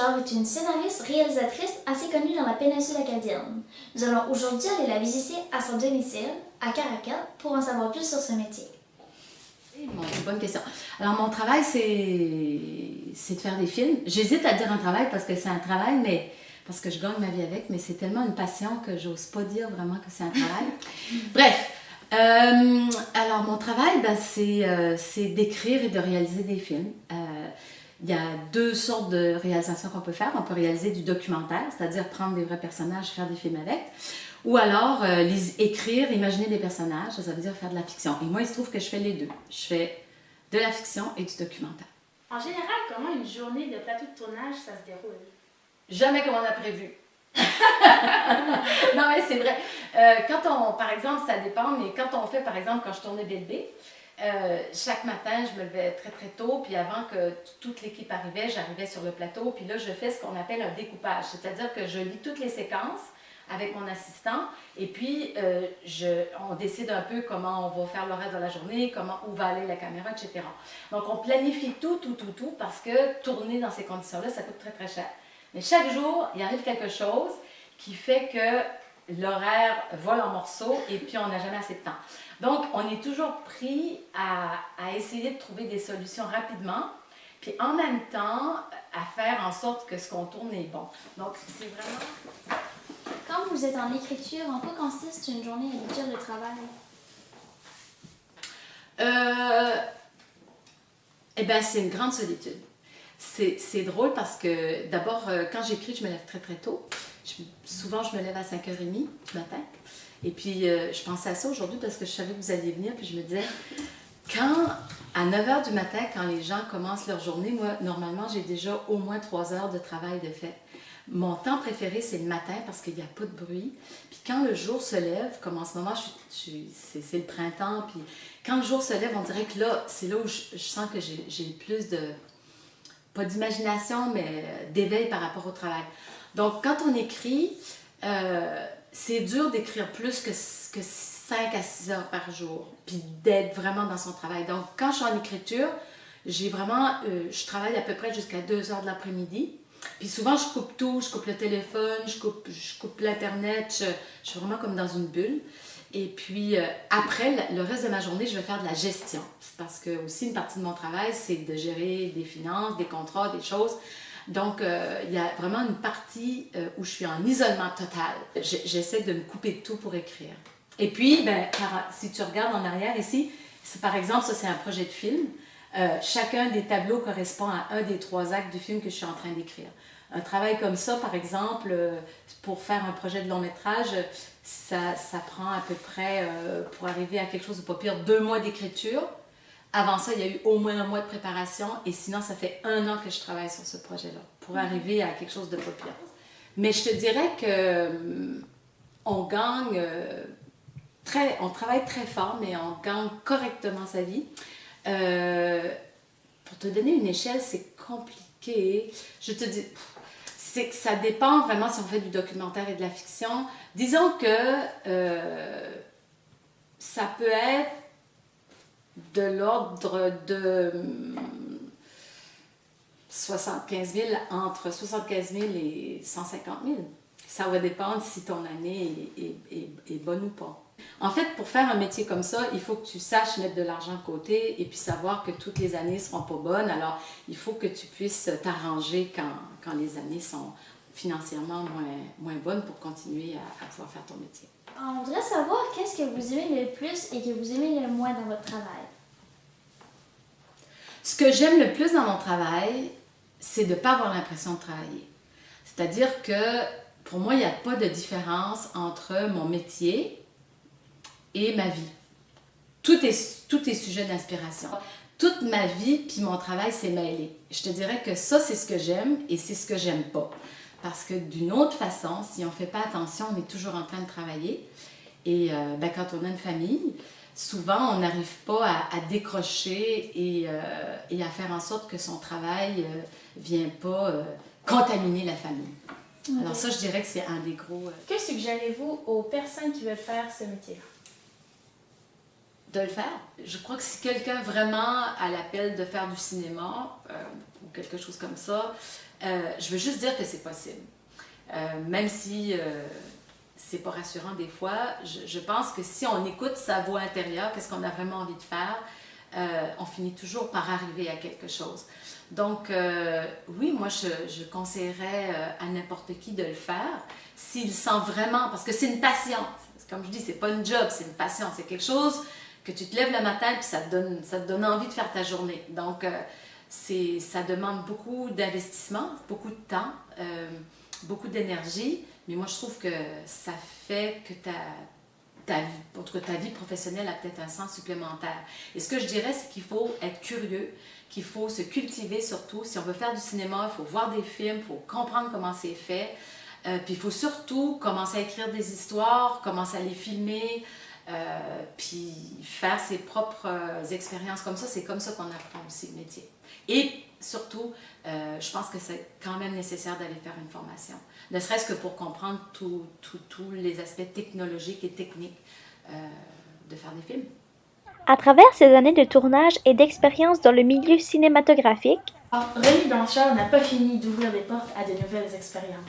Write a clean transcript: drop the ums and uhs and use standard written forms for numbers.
Love est une scénariste réalisatrice assez connue dans la péninsule acadienne. Nous allons aujourd'hui aller la visiter à son domicile, à Caracal, pour en savoir plus sur ce métier. Bonne question. Alors, mon travail, c'est de faire des films. J'hésite à dire un travail parce que c'est un travail, mais parce que je gagne ma vie avec, mais c'est tellement une passion que j'ose pas dire vraiment que c'est un travail. Bref, alors mon travail, ben, c'est d'écrire et de réaliser des films. Il y a deux sortes de réalisations qu'on peut faire. On peut réaliser du documentaire, c'est-à-dire prendre des vrais personnages et faire des films avec. Ou alors écrire, imaginer des personnages, ça veut dire faire de la fiction. Et moi, il se trouve que je fais les deux. Je fais de la fiction et du documentaire. En général, comment une journée de plateau de tournage, ça se déroule? Jamais comme on a prévu. Non, mais c'est vrai. Par exemple, ça dépend, mais quand on fait, par exemple, quand je tournais Bébé, chaque matin, je me levais très très tôt, puis avant que toute l'équipe arrivait, j'arrivais sur le plateau, puis là, je fais ce qu'on appelle un découpage, c'est-à-dire que je lis toutes les séquences avec mon assistant, et puis on décide un peu comment on va faire le reste de la journée, où va aller la caméra, etc. Donc, on planifie tout, parce que tourner dans ces conditions-là, ça coûte très très cher. Mais chaque jour, il arrive quelque chose qui fait que l'horaire vole en morceaux, et puis on n'a jamais assez de temps. Donc, on est toujours pris à essayer de trouver des solutions rapidement, puis en même temps, à faire en sorte que ce qu'on tourne est bon. Donc, c'est vraiment... Quand vous êtes en écriture, en quoi consiste une journée habituelle de travail? Eh bien, c'est une grande solitude. C'est drôle parce que, d'abord, quand j'écris, je me lève très très tôt. Souvent, je me lève à 5h30 du matin. Et puis, je pensais à ça aujourd'hui parce que je savais que vous alliez venir. Puis je me disais, à 9h du matin, quand les gens commencent leur journée, moi, normalement, j'ai déjà au moins 3 heures de travail de fait. Mon temps préféré, c'est le matin parce qu'il n'y a pas de bruit. Puis quand le jour se lève, comme en ce moment, c'est le printemps, puis quand le jour se lève, on dirait que là, c'est là où je sens que j'ai le plus de, pas d'imagination, mais d'éveil par rapport au travail. Donc, quand on écrit, c'est dur d'écrire plus que 5 à 6 heures par jour, puis d'être vraiment dans son travail. Donc, quand je suis en écriture, je travaille à peu près jusqu'à 2 heures de l'après-midi. Puis souvent, je coupe tout, je coupe le téléphone, je coupe l'Internet, je suis vraiment comme dans une bulle. Et puis après, le reste de ma journée, je vais faire de la gestion. Parce que aussi, une partie de mon travail, c'est de gérer des finances, des contrats, des choses. Donc, il y a vraiment une partie où je suis en isolement total. J'essaie de me couper de tout pour écrire. Et puis, si tu regardes en arrière ici, par exemple, ça c'est un projet de film. Chacun des tableaux correspond à un des 3 actes du film que je suis en train d'écrire. Un travail comme ça, par exemple, pour faire un projet de long métrage, ça prend à peu près, pour arriver à quelque chose de pas pire, 2 mois d'écriture. Avant ça, il y a eu au moins 1 mois de préparation, et sinon, ça fait 1 an que je travaille sur ce projet-là, pour arriver à quelque chose de pas pire. Mais je te dirais que on gagne on travaille très fort, mais on gagne correctement sa vie. Pour te donner une échelle, c'est compliqué. Je te dis, c'est que ça dépend vraiment si on fait du documentaire et de la fiction. Disons que ça peut être de l'ordre de 75 000, entre 75 000 et 150 000. Ça va dépendre si ton année est bonne ou pas. En fait, pour faire un métier comme ça, il faut que tu saches mettre de l'argent de côté et puis savoir que toutes les années ne seront pas bonnes. Alors, il faut que tu puisses t'arranger quand les années sont financièrement moins bonnes pour continuer à pouvoir faire ton métier. On voudrait savoir qu'est-ce que vous aimez le plus et que vous aimez le moins dans votre travail. Ce que j'aime le plus dans mon travail, c'est de ne pas avoir l'impression de travailler. C'est-à-dire que pour moi, il n'y a pas de différence entre mon métier et ma vie. Tout est sujet d'inspiration. Toute ma vie puis mon travail s'est mêlé. Je te dirais que ça, c'est ce que j'aime et c'est ce que j'aime pas. Parce que d'une autre façon, si on ne fait pas attention, on est toujours en train de travailler. Et quand on a une famille, souvent, on n'arrive pas à décrocher et à faire en sorte que son travail ne vienne pas contaminer la famille. Okay. Alors ça, je dirais que c'est un des gros... Que suggérez-vous aux personnes qui veulent faire ce métier-là? de le faire. Je crois que si quelqu'un vraiment a l'appel de faire du cinéma ou quelque chose comme ça, je veux juste dire que c'est possible. Même si c'est pas rassurant des fois, je pense que si on écoute sa voix intérieure, qu'est-ce qu'on a vraiment envie de faire, on finit toujours par arriver à quelque chose. Donc, oui, moi, je conseillerais à n'importe qui de le faire s'il sent vraiment, parce que c'est une passion. Comme je dis, c'est pas une job, c'est une passion. C'est quelque chose que tu te lèves le matin et ça te donne envie de faire ta journée. Donc, ça demande beaucoup d'investissement, beaucoup de temps, beaucoup d'énergie. Mais moi, je trouve que ça fait que ta vie professionnelle a peut-être un sens supplémentaire. Et ce que je dirais, c'est qu'il faut être curieux, qu'il faut se cultiver surtout. Si on veut faire du cinéma, il faut voir des films, il faut comprendre comment c'est fait. Puis il faut surtout commencer à écrire des histoires, commencer à les filmer, puis faire ses propres expériences comme ça. C'est comme ça qu'on apprend aussi le métier. Et surtout, je pense que c'est quand même nécessaire d'aller faire une formation. Ne serait-ce que pour comprendre tous les aspects technologiques et techniques de faire des films. À travers ces années de tournage et d'expérience dans le milieu cinématographique, René Blanchard n'a pas fini d'ouvrir des portes à de nouvelles expériences.